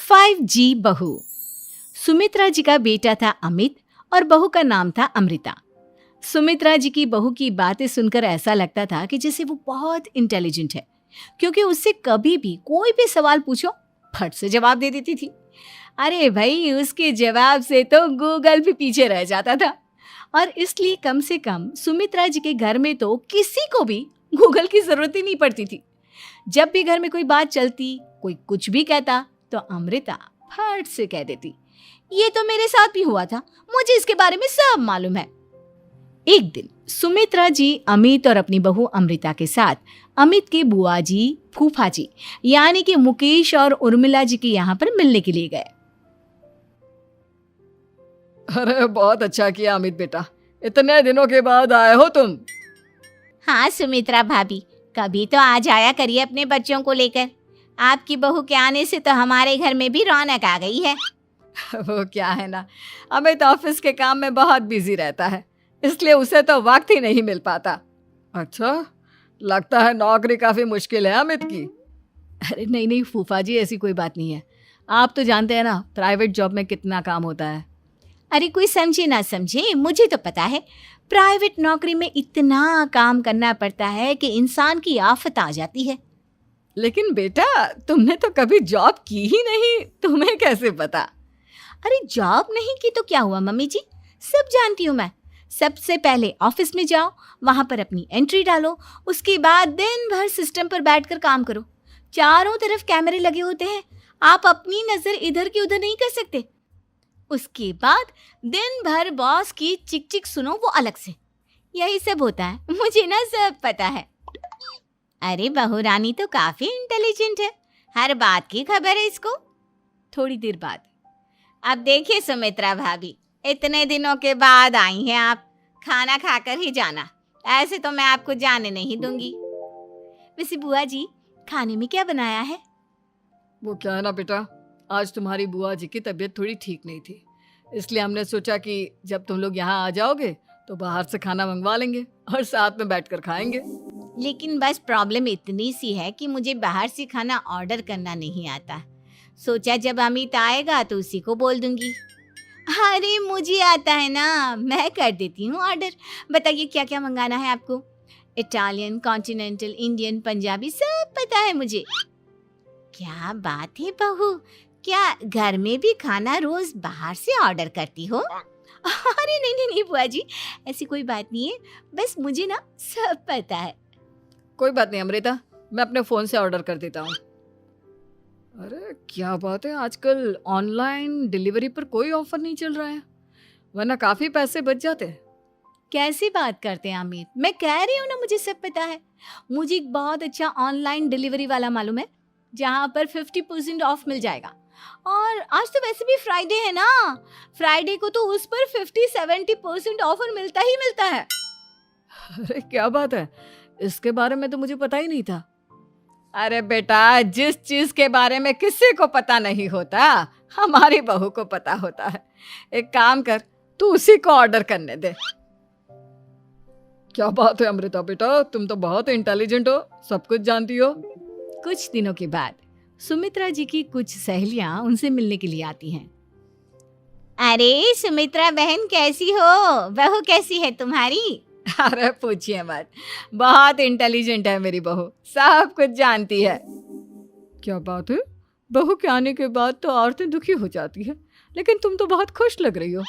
5G बहू। सुमित्रा जी का बेटा था अमित और बहू का नाम था अमृता। सुमित्रा जी की बहू की बातें सुनकर ऐसा लगता था कि जैसे वो बहुत इंटेलिजेंट है, क्योंकि उससे कभी भी कोई भी सवाल पूछो फट से जवाब दे देती थी। अरे भाई, उसके जवाब से तो गूगल भी पीछे रह जाता था। और इसलिए कम से कम सुमित्रा जी के घर में तो किसी को भी गूगल की जरूरत ही नहीं पड़ती थी। जब भी घर में कोई बात चलती, कोई कुछ भी कहता, तो अमृता फट से कह देती, ये तो मेरे साथ भी हुआ था, मुझे इसके बारे में सब मालूम है। एक दिन सुमित्रा जी अमित और अपनी बहू अमृता के साथ अमित के बुआ जी, फूफा जी यानी कि मुकेश और उर्मिला जी के यहाँ पर मिलने के लिए गए। अरे बहुत अच्छा किया अमित बेटा, इतने दिनों के बाद आए हो तुम। हाँ सुमित्रा भाभी, कभी तो आ जाया करिए अपने बच्चों को लेकर। आपकी बहू के आने से तो हमारे घर में भी रौनक आ गई है। वो क्या है ना, अमित ऑफिस के काम में बहुत बिजी रहता है, इसलिए उसे तो वक्त ही नहीं मिल पाता। अच्छा, लगता है नौकरी काफी मुश्किल है अमित की। अरे नहीं नहीं फूफा जी, ऐसी कोई बात नहीं है। आप तो जानते हैं ना प्राइवेट जॉब में कितना काम होता है। अरे कोई समझे ना समझे, मुझे तो पता है प्राइवेट नौकरी में इतना काम करना पड़ता है कि इंसान की आफत आ जाती है। लेकिन बेटा, तुमने तो कभी जॉब की ही नहीं, तुम्हें कैसे पता? अरे जॉब नहीं की तो क्या हुआ मम्मी जी, सब जानती हूँ मैं। सबसे पहले ऑफिस में जाओ, वहां पर अपनी एंट्री डालो, उसके बाद दिन भर सिस्टम पर बैठकर काम करो। चारों तरफ कैमरे लगे होते हैं, आप अपनी नजर इधर की उधर नहीं कर सकते। उसके बाद दिन भर बॉस की चिक चिक सुनो, वो अलग से। यही सब होता है, मुझे ना सब पता है। अरे बहू रानी तो काफी इंटेलिजेंट है, हर बात की खबर है इसको। थोड़ी देर बाद, अब देखिए सुमित्रा भाभी, इतने दिनों के बाद आई हैं आप, खाना खाकर ही जाना, ऐसे तो मैं आपको जाने नहीं दूंगी। वैसे बुआ जी, खाने में क्या बनाया है? वो क्या है ना बेटा, आज तुम्हारी बुआ जी की तबीयत थोड़ी ठीक नहीं थी, इसलिए हमने सोचा कि जब तुम लोग यहाँ आ जाओगे तो बाहर से खाना मंगवा लेंगे और साथ में बैठकर खाएंगे। लेकिन बस प्रॉब्लम इतनी सी है कि मुझे बाहर से खाना ऑर्डर करना नहीं आता। सोचा जब अमित आएगा तो उसी को बोल दूंगी। अरे मुझे आता है ना, मैं कर देती हूँ ऑर्डर। बताइए क्या क्या मंगाना है आपको? इटालियन, कॉन्टिनेंटल, इंडियन, पंजाबी, सब पता है मुझे। क्या बात है बहू, क्या घर में भी खाना रोज बाहर से ऑर्डर करती हो? अरे नहीं नहीं नहीं बुआ जी, ऐसी कोई बात नहीं है, बस मुझे ना सब पता है। कोई बात नहीं अमृता, मैं अपने फोन से ऑर्डर कर देता हूँ। अरे क्या बात है, आजकल ऑनलाइन डिलीवरी पर कोई ऑफर नहीं चल रहा है, वरना काफी पैसे बच जाते। कैसी बात करते हैं अमित, मैं कह रही हूँ ना मुझे सब पता है। मुझे एक बहुत अच्छा ऑनलाइन डिलीवरी वाला मालूम है, जहाँ पर 50% ऑफ मिल जाएगा। और आज तो वैसे भी फ्राइडे है ना, फ्राइडे को तो उस पर 50-70% ऑफर मिलता ही मिलता है। अरे क्या बात है, इसके बारे में तो मुझे पता ही नहीं था। अरे बेटा, जिस चीज के बारे में किसी को पता नहीं होता, हमारी बहू को पता होता है। एक काम कर, तू उसी को ऑर्डर करने दे। क्या बात है अमृता बेटा, तुम तो बहुत इंटेलिजेंट हो, सब कुछ जानती हो। कुछ दिनों के बाद सुमित्रा जी की कुछ सहेलियां उनसे मिलने के लिए आती हैं। अरे सुमित्रा बहन कैसी हो, बहू कैसी है तुम्हारी? अरे पूछिए मत, बहुत इंटेलिजेंट है मेरी बहू, सब कुछ जानती है। क्या बात है, बहू के आने के बाद तो औरतें दुखी हो जाती है, लेकिन तुम तो बहुत खुश लग रही हो।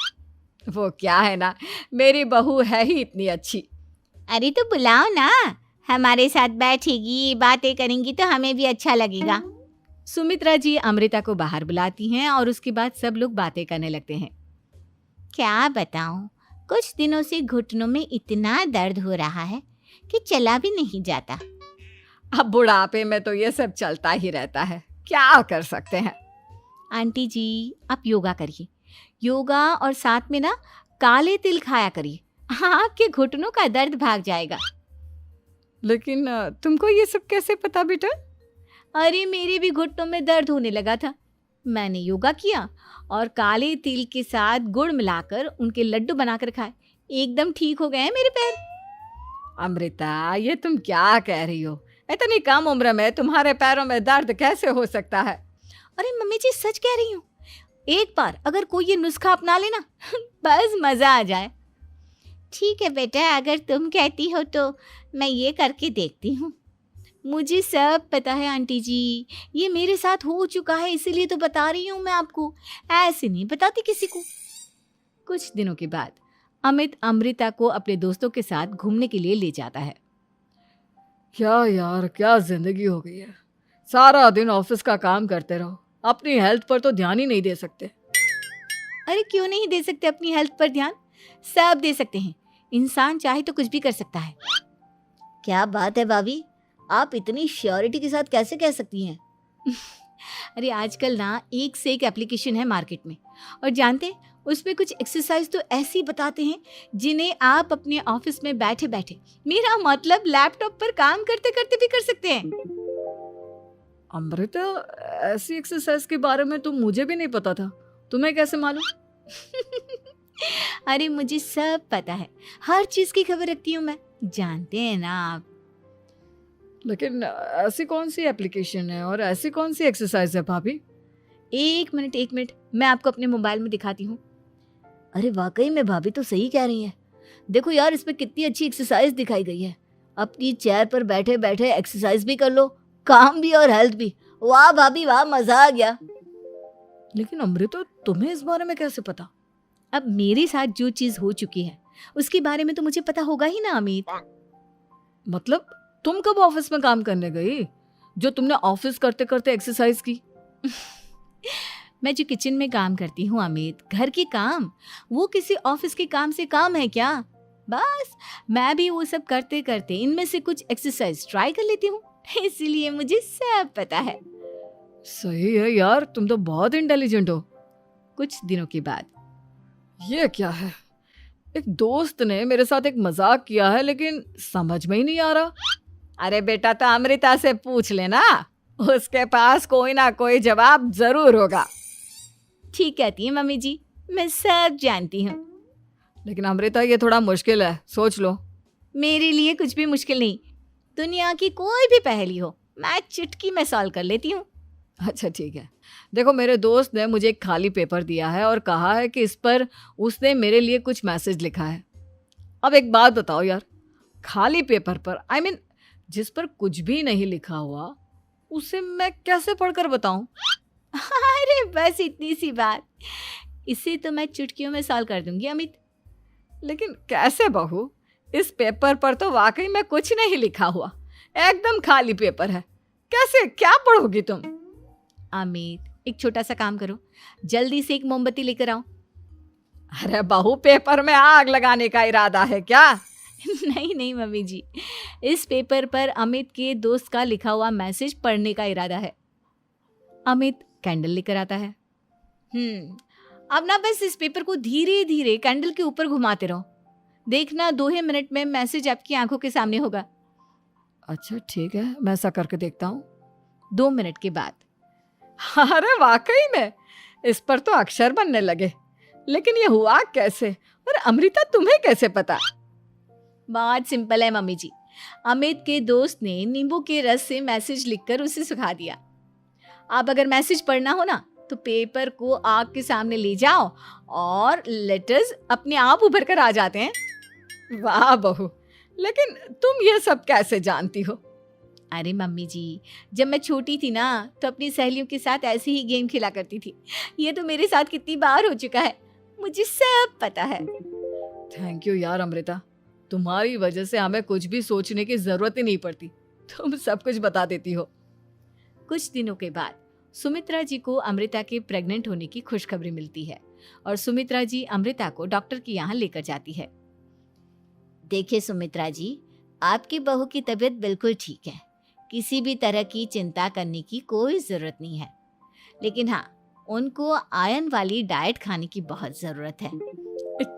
वो क्या है ना, मेरी बहू है ही इतनी अच्छी। अरे तो बुलाओ ना, हमारे साथ बैठेगी, बातें करेंगी तो हमें भी अच्छा लगेगा। सुमित्रा जी अमृता को बाहर बुलाती हैं और उसके बाद सब लोग बातें करने लगते हैं। क्या बताऊं, कुछ दिनों से घुटनों में इतना दर्द हो रहा है कि चला भी नहीं जाता। अब बुढ़ापे में तो ये सब चलता ही रहता है, क्या कर सकते हैं। आंटी जी, आप योगा करिए, योगा और साथ में ना काले तिल खाया करिए, आपके घुटनों का दर्द भाग जाएगा। लेकिन तुमको ये सब कैसे पता बेटा? अरे मेरे भी घुटनों में दर्द होने लगा था, मैंने योगा किया और काले तिल के साथ गुड़ मिलाकर उनके लड्डू बनाकर खाए, एकदम ठीक हो गए हैं मेरे पैर। अमृता, ये तुम क्या कह रही हो? इतनी कम उम्र में तुम्हारे पैरों में दर्द कैसे हो सकता है? अरे मम्मी जी सच कह रही हूँ, एक बार अगर कोई ये नुस्खा अपना लेना बस मज़ा आ जाए। ठीक है बेटा, अगर तुम कहती हो तो मैं ये करके देखती हूँ। मुझे सब पता है आंटी जी, ये मेरे साथ हो चुका है, इसीलिए तो बता रही हूँ मैं आपको, ऐसे नहीं बताती किसी को। कुछ दिनों के बाद अमित अमृता को अपने दोस्तों के साथ घूमने के लिए ले जाता है। क्या यार, क्या जिंदगी हो गई है। सारा दिन ऑफिस का काम करते रहो, अपनी हेल्थ पर तो ध्यान ही नहीं दे सकते। अरे क्यों नहीं दे सकते अपनी हेल्थ पर ध्यान, सब दे सकते हैं। इंसान चाहे तो कुछ भी कर सकता है। क्या बात है भाभी, आप इतनी श्योरिटी के साथ कैसे कह सकती हैं? अरे आजकल ना एक से एक एप्लीकेशन है मार्केट में, और जानते हैं उसमें कुछ एक्सरसाइज तो ऐसी बताते हैं जिन्हें आप अपने ऑफिस में बैठे बैठे, मेरा मतलब लैपटॉप पर काम करते करते भी कर सकते हैं। अमृता, ऐसी एक्सरसाइज के बारे में तो मुझे भी नहीं पता था, तुम्हें कैसे मालूम? अरे मुझे सब पता है, हर चीज की खबर रखती हूँ मैं, जानते हैं ना आप। लेकिन ऐसी कौन सी एप्लीकेशन है और ऐसी कौन सी एक्सरसाइज है भाभी? एक मिनट, मैं आपको अपने मोबाइल में दिखाती हूँ। अरे वाकई में भाभी तो सही कह रही हैं। देखो यार, इसमें कितनी अच्छी एक्सरसाइज दिखाई गई है। अपनी चेयर पर बैठे बैठे एक्सरसाइज भी कर लो, काम भी और हेल्थ भी। वाह भाभी वाह, मजा आ गया। लेकिन अमृता, तुम्हें इस बारे में कैसे पता? अब मेरे साथ जो चीज हो चुकी है उसके बारे में तो मुझे पता होगा ही ना अमित। मतलब तुम कब ऑफिस में काम करने गई जो तुमने ऑफिस करते करते एक्सरसाइज की? मैं जो किचन में काम करती हूँ अमित, घर के काम, वो किसी ऑफिस के काम से काम है क्या? बस मैं भी वो सब करते करते इनमें से कुछ एक्सरसाइज ट्राई कर लेती हूँ, इसीलिए मुझे सब पता है। सही है यार, तुम तो बहुत इंटेलिजेंट हो। कुछ दिनों के बाद ये क्या है, एक दोस्त ने मेरे साथ एक मजाक किया है लेकिन समझ में ही नहीं आ रहा। अरे बेटा, तो अमृता से पूछ लेना, उसके पास कोई ना कोई जवाब जरूर होगा। ठीक कहती है मम्मी जी, मैं सब जानती हूँ। लेकिन अमृता, ये थोड़ा मुश्किल है, सोच लो। मेरे लिए कुछ भी मुश्किल नहीं, दुनिया की कोई भी पहेली हो मैं चुटकी में सॉल्व कर लेती हूँ। अच्छा ठीक है, देखो मेरे दोस्त ने मुझे एक खाली पेपर दिया है और कहा है कि इस पर उसने मेरे लिए कुछ मैसेज लिखा है। अब एक बात बताओ यार, खाली पेपर पर, आई मीन जिस पर कुछ भी नहीं लिखा हुआ, उसे मैं कैसे पढ़कर बताऊं? अरे बस इतनी सी बात, इसे तो मैं चुटकियों में सॉल्व कर दूंगी अमित। लेकिन कैसे बहू, इस पेपर पर तो वाकई में कुछ नहीं लिखा हुआ, एकदम खाली पेपर है, कैसे, क्या पढ़ोगी तुम? अमित, एक छोटा सा काम करो, जल्दी से एक मोमबत्ती लेकर आओ। अरे बहू, पेपर में आग लगाने का इरादा है क्या? नहीं मम्मी जी, इस पेपर पर अमित के दोस्त का लिखा हुआ मैसेज पढ़ने का इरादा है। अमित कैंडल लेकर आता है। अब ना बस इस पेपर को धीरे धीरे कैंडल के ऊपर घुमाते रहो, देखना 2 ही मिनट में मैसेज आपकी आंखों के सामने होगा। अच्छा ठीक है, मैं ऐसा करके देखता हूँ। 2 मिनट के बाद, अरे वाकई में इस पर तो अक्षर बनने लगे, लेकिन ये हुआ कैसे? और अमृता, तुम्हें कैसे पता? बहुत सिंपल है मम्मी जी, अमित के दोस्त ने नींबू के रस से मैसेज लिखकर उसे सुखा दिया। अब अगर मैसेज पढ़ना हो ना तो पेपर को आग के सामने ले जाओ और लेटर्स अपने आप उभर कर आ जाते हैं। वाह बहू, लेकिन तुम ये सब कैसे जानती हो? अरे मम्मी जी, जब मैं छोटी थी ना तो अपनी सहेलियों के साथ ऐसे ही गेम खेला करती थी। ये तो मेरे साथ कितनी बार हो चुका है, मुझे सब पता है। थैंक यू यार अमृता, तुम्हारी वजह से हमें कुछ भी सोचने की जरूरत ही नहीं पड़ती, तुम सब कुछ बता देती हो। कुछ दिनों के बाद सुमित्रा जी को अमृता के प्रेग्नेंट होने की खुशखबरी मिलती है और सुमित्रा जी अमृता को डॉक्टर के यहाँ लेकर जाती है। देखिए सुमित्रा जी, आपकी बहू की तबीयत बिल्कुल ठीक है, किसी भी तरह की चिंता करने की कोई ज़रूरत नहीं है, लेकिन हाँ, उनको आयरन वाली डाइट खाने की बहुत ज़रूरत है।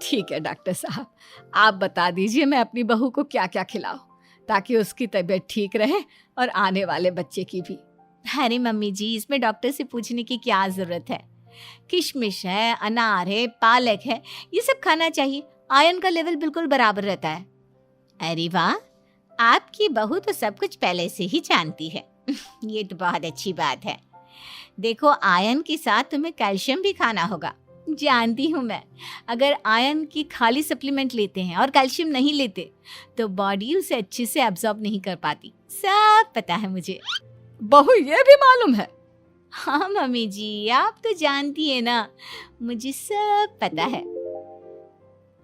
ठीक है डॉक्टर साहब, आप बता दीजिए मैं अपनी बहू को क्या क्या खिलाऊं ताकि उसकी तबीयत ठीक रहे और आने वाले बच्चे की भी। अरे मम्मी जी, इसमें डॉक्टर से पूछने की क्या ज़रूरत है, किशमिश है, अनार है, पालक है, ये सब खाना चाहिए, आयरन का लेवल बिल्कुल बराबर रहता है। अरे वाह, आपकी बहू तो सब कुछ पहले से ही जानती है। ये तो बहुत अच्छी बात है। देखो, आयरन के साथ तुम्हें कैल्शियम भी खाना होगा। जानती हूँ मैं, अगर आयरन की खाली सप्लीमेंट लेते हैं और कैल्शियम नहीं लेते तो बॉडी उसे अच्छे से एब्जॉर्ब नहीं कर पाती। सब पता है मुझे। बहू ये भी मालूम है? हाँ मम्मी जी, आप तो जानती है ना, मुझे सब पता है।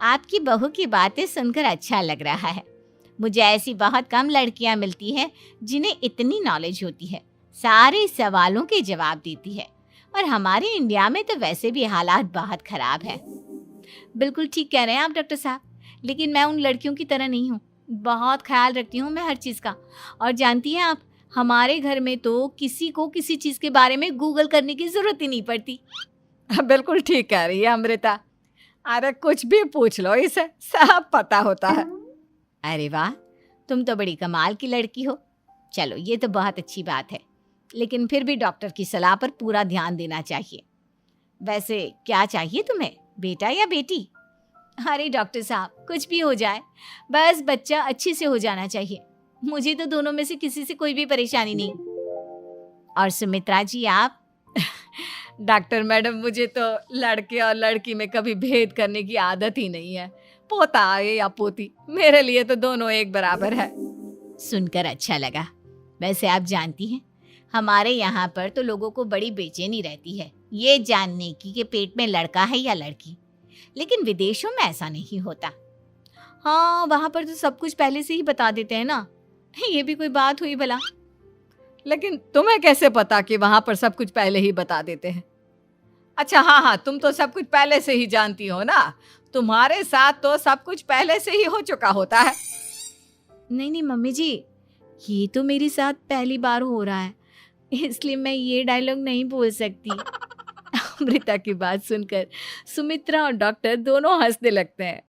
आपकी बहू की बातें सुनकर अच्छा लग रहा है। मुझे ऐसी बहुत कम लड़कियां मिलती हैं जिन्हें इतनी नॉलेज होती है, सारे सवालों के जवाब देती है। और हमारे इंडिया में तो वैसे भी हालात बहुत खराब है। बिल्कुल ठीक कह रहे हैं आप डॉक्टर साहब, लेकिन मैं उन लड़कियों की तरह नहीं हूँ। बहुत ख्याल रखती हूँ मैं हर चीज़ का। और जानती हैं आप, हमारे घर में तो किसी को किसी चीज़ के बारे में गूगल करने की ज़रूरत ही नहीं पड़ती। बिल्कुल ठीक कह रही है अमृता। अरे कुछ भी पूछ लो इसे, सब पता होता है। अरे वाह, तुम तो बड़ी कमाल की लड़की हो। चलो, ये तो बहुत अच्छी बात है, लेकिन फिर भी डॉक्टर की सलाह पर पूरा ध्यान देना चाहिए। वैसे क्या चाहिए तुम्हें, बेटा या बेटी? अरे डॉक्टर साहब, कुछ भी हो जाए, बस बच्चा अच्छे से हो जाना चाहिए। मुझे तो दोनों में से किसी से कोई भी परेशानी नहीं। और सुमित्रा जी, आप? डॉक्टर मैडम, मुझे तो लड़के और लड़की में कभी भेद करने की आदत ही नहीं है। पोता आए या पोती, मेरे लिए तो दोनों एक बराबर है। सुनकर अच्छा लगा। वैसे आप जानती हैं, हमारे यहाँ पर तो लोगों को बड़ी बेचैनी रहती है ये जानने की कि पेट में लड़का है या लड़की, लेकिन विदेशों में ऐसा नहीं होता। हाँ, वहाँ पर तो सब कुछ पहले से ही बता देते हैं ना। ये भी कोई बात हुई भला? लेकिन तुम्हें कैसे पता कि वहां पर सब कुछ पहले ही बता देते हैं? अच्छा हाँ, तुम तो सब कुछ पहले से ही जानती हो ना। तुम्हारे साथ तो सब कुछ पहले से ही हो चुका होता है। नहीं मम्मी जी, ये तो मेरे साथ पहली बार हो रहा है, इसलिए मैं ये डायलॉग नहीं बोल सकती। अमृता की बात सुनकर सुमित्रा और डॉक्टर दोनों हंसने लगते हैं।